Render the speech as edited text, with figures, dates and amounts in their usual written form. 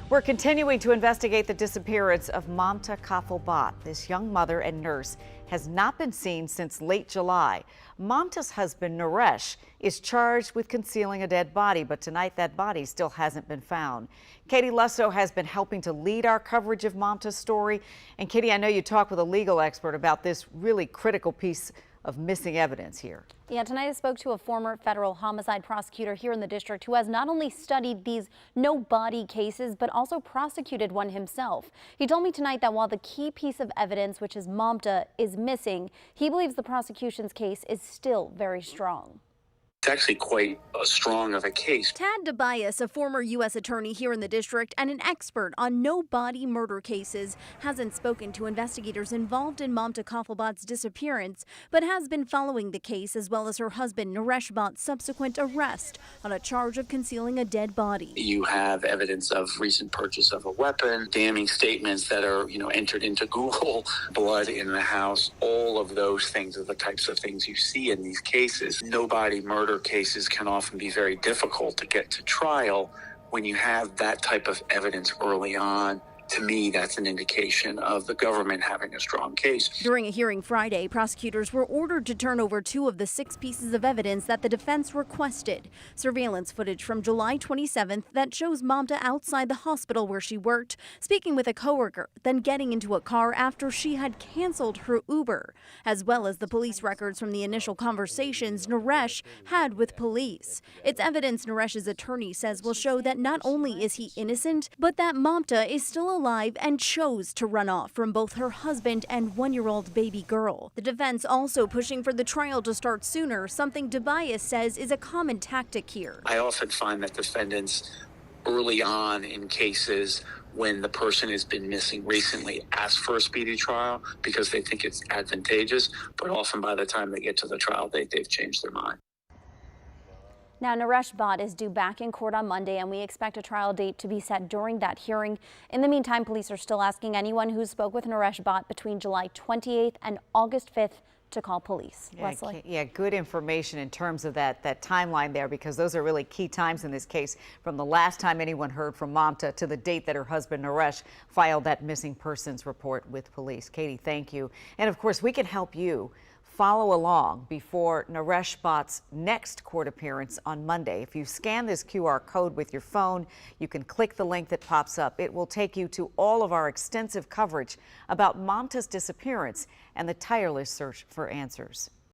We're continuing to investigate the disappearance of Mamta Kafle Bhatt. This young mother and nurse has not been seen since late July. Mamta's husband, Naresh, is charged with concealing a dead body, but tonight that body still hasn't been found. Katie Lusso has been helping to lead our coverage of Mamta's story. And Katie, I know you talked with a legal expert about this really critical piece of missing evidence here. Yeah, tonight I spoke to a former federal homicide prosecutor here in the district who has not only studied these no-body cases, but also prosecuted one himself. He told me tonight that while the key piece of evidence, which is Mamta, is missing, he believes the prosecution's case is still very strong. It's actually quite strong of a case. Tad DeBias, a former U.S. attorney here in the district and an expert on no-body murder cases, hasn't spoken to investigators involved in Mamta Kafle Bhatt's disappearance, but has been following the case as well as her husband Naresh Bhatt's subsequent arrest on a charge of concealing a dead body. You have evidence of recent purchase of a weapon, damning statements that are, entered into Google, blood in the house. All of those things are the types of things you see in these cases. No-body murder cases can often be very difficult to get to trial. When you have that type of evidence early on, to me, that's an indication of the government having a strong case. During a hearing Friday, prosecutors were ordered to turn over 2 of the 6 pieces of evidence that the defense requested. Surveillance footage from July 27th that shows Mamta outside the hospital where she worked, speaking with a coworker, then getting into a car after she had canceled her Uber, as well as the police records from the initial conversations Naresh had with police. It's evidence Naresh's attorney says will show that not only is he innocent, but that Mamta is still alive and chose to run off from both her husband and 1-year-old baby girl. The defense also pushing for the trial to start sooner, something DeBias says is a common tactic here. I often find that defendants early on in cases when the person has been missing recently ask for a speedy trial because they think it's advantageous, but often by the time they get to the trial date, they've changed their mind. Now, Naresh Bhatt is due back in court on Monday, and we expect a trial date to be set during that hearing. In the meantime, police are still asking anyone who spoke with Naresh Bhatt between July 28th and August 5th to call police. Yeah, Leslie? Yeah, good information in terms of that timeline there, because those are really key times in this case, from the last time anyone heard from Mamta to the date that her husband Naresh filed that missing persons report with police. Katie, thank you. And of course, we can help you follow along before Naresh Bhatt's next court appearance on Monday. If you scan this QR code with your phone, you can click the link that pops up. It will take you to all of our extensive coverage about Mamta's disappearance and the tireless search for answers.